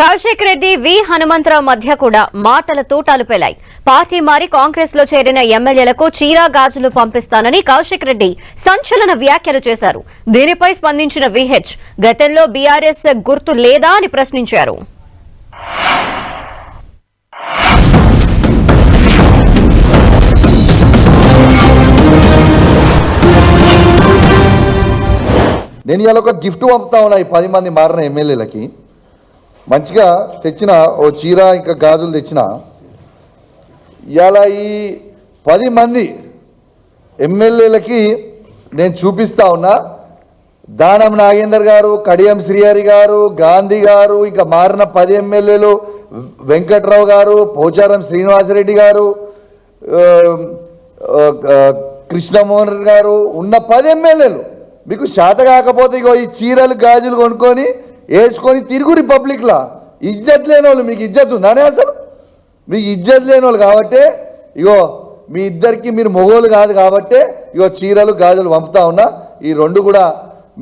కౌశిక్ రెడ్డి వి హనుమంతరావు మధ్య కూడా మాటల తూటాలు పేలాయి. పార్టీ మారి కాంగ్రెస్ లో చేరిన ఎమ్మెల్యేలకు చీరా గాజులు పంపిస్తానని కౌశిక్ రెడ్డి సంచలన వ్యాఖ్యలు చేశారు. దీనిపై స్పందించిన విహెచ్ గతంలో బీఆర్ఎస్ గుర్తు లేదా అని ప్రశ్నించారు. నేను ఇలా ఒక గిఫ్ట్ పంపుతా ఉన్నా ఈ 10 మంది మారిన ఎమ్మెల్యేలకి. మంచిగా తెచ్చిన ఓ చీర ఇంకా గాజులు తెచ్చిన. ఇలా ఈ 10 మంది ఎమ్మెల్యేలకి నేను చూపిస్తా ఉన్నా. దానం నాగేందర్ గారు, కడియం శ్రీహరి గారు, గాంధీ గారు, ఇంకా మారిన 10 ఎమ్మెల్యేలు, వెంకట్రావు గారు, పోచారం శ్రీనివాసరెడ్డి గారు, కృష్ణమోహన్ గారు ఉన్న 10 ఎమ్మెల్యేలు మీకు శాత కాకపోతే ఇగో ఈ చీరలు గాజులు కొనుక్కొని వేసుకొని తిరుగు రిపబ్లిక్లా. ఇజ్జత్ లేని వాళ్ళు, మీకు ఇజ్జత్ ఉందానే? అసలు మీకు ఇజ్జత్ లేని వాళ్ళు కాబట్టే ఇగో మీ ఇద్దరికి మీరు మొగోలు కాదు కాబట్టే ఇగో చీరలు గాజులు పంపుతా ఉన్నా. ఈ 2 కూడా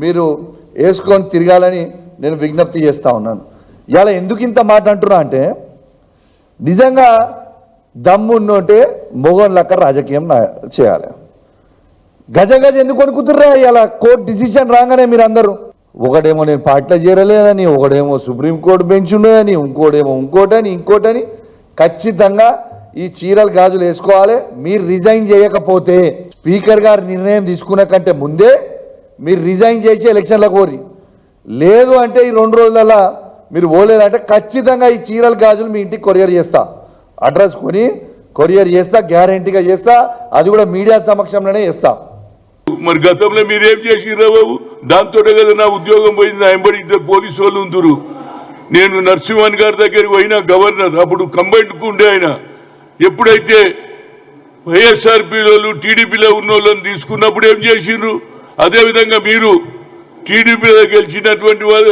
మీరు వేసుకొని తిరగాలని నేను విజ్ఞప్తి చేస్తూ ఉన్నాను. ఇవాళ ఎందుకు ఇంత మాట అంటున్నా అంటే, నిజంగా దమ్మున్నోటే మొగోన్ లెక్క రాజకీయం చేయాలి. గజ ఎందుకు కొనుక్కుతుర్రా? ఇలా కోర్టు డిసిషన్ రాగానే మీరు అందరూ ఒకడేమో నేను పార్టీలో చేరలేదని, ఒకడేమో సుప్రీంకోర్టు బెంచ్ ఉన్నదని, ఇంకోటేమో ఇంకోటని ఖచ్చితంగా ఈ చీరలు గాజులు వేసుకోవాలి. మీరు రిజైన్ చేయకపోతే స్పీకర్ గారు నిర్ణయం తీసుకునే కంటే ముందే మీరు రిజైన్ చేసి ఎలక్షన్లకు కోరి, లేదు అంటే ఈ 2 రోజులలో మీరు పోలేదంటే ఖచ్చితంగా ఈ చీరలు గాజులు మీ ఇంటికి కొరియర్ చేస్తా. అడ్రస్ కొని కొరియర్ చేస్తా, గ్యారంటీగా చేస్తా. అది కూడా మీడియా సమక్షంలోనే చేస్తా. మరి గతంలో మీరేం చేసిరా బాబు? దాంతో కదా నా ఉద్యోగం పోయింది. నా ఎంబడి 2 పోలీసు వాళ్ళు ఉందరు. నేను నరసింహన్ గారి దగ్గరికి పోయినా, గవర్నర్ అప్పుడు కంబైండ్కు ఉండే ఆయన. ఎప్పుడైతే వైఎస్ఆర్పీలో టీడీపీలో ఉన్న వాళ్ళని తీసుకున్నప్పుడు ఏం చేసిండ్రు? అదేవిధంగా మీరు టీడీపీలో గెలిచినటువంటి వాళ్ళు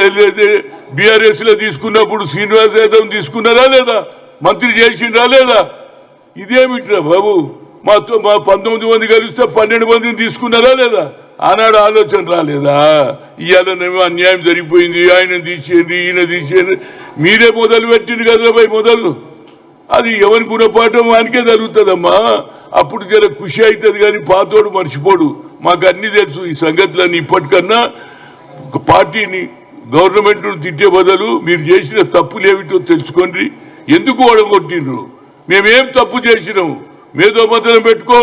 బీఆర్ఎస్లో తీసుకున్నప్పుడు శ్రీనివాస్ యాదవ్ తీసుకున్నారా లేదా? మంత్రి చేసిండ్రా లేదా? ఇదేమిట్రా బాబు? మా 19 మంది కలిస్తే 12 మందిని తీసుకున్నారా లేదా? ఆనాడు ఆలోచన రాలేదా? ఇవాళనేమో అన్యాయం జరిగిపోయింది, ఆయన తీసేయండి, ఈయన తీసేయండి. మీరే మొదలు పెట్టింది కదా భయ్ మొదలు. అది ఎవరి గుణపాఠం వానికే జరుగుతుందమ్మా. అప్పుడు జర ఖుషి అవుతుంది కానీ పాతోడు మర్చిపోడు. మాకు అన్నీ తెలుసు ఈ సంగతులన్నీ. ఇప్పటికన్నా పార్టీని, గవర్నమెంట్ను తిట్టే బదులు మీరు చేసిన తప్పులు ఏమిటో తెలుసుకోండి. ఎందుకు ఓడగొట్టిండ్రు? మేమేం తప్పు చేసినాము? మేధోమతనం పెట్టుకో.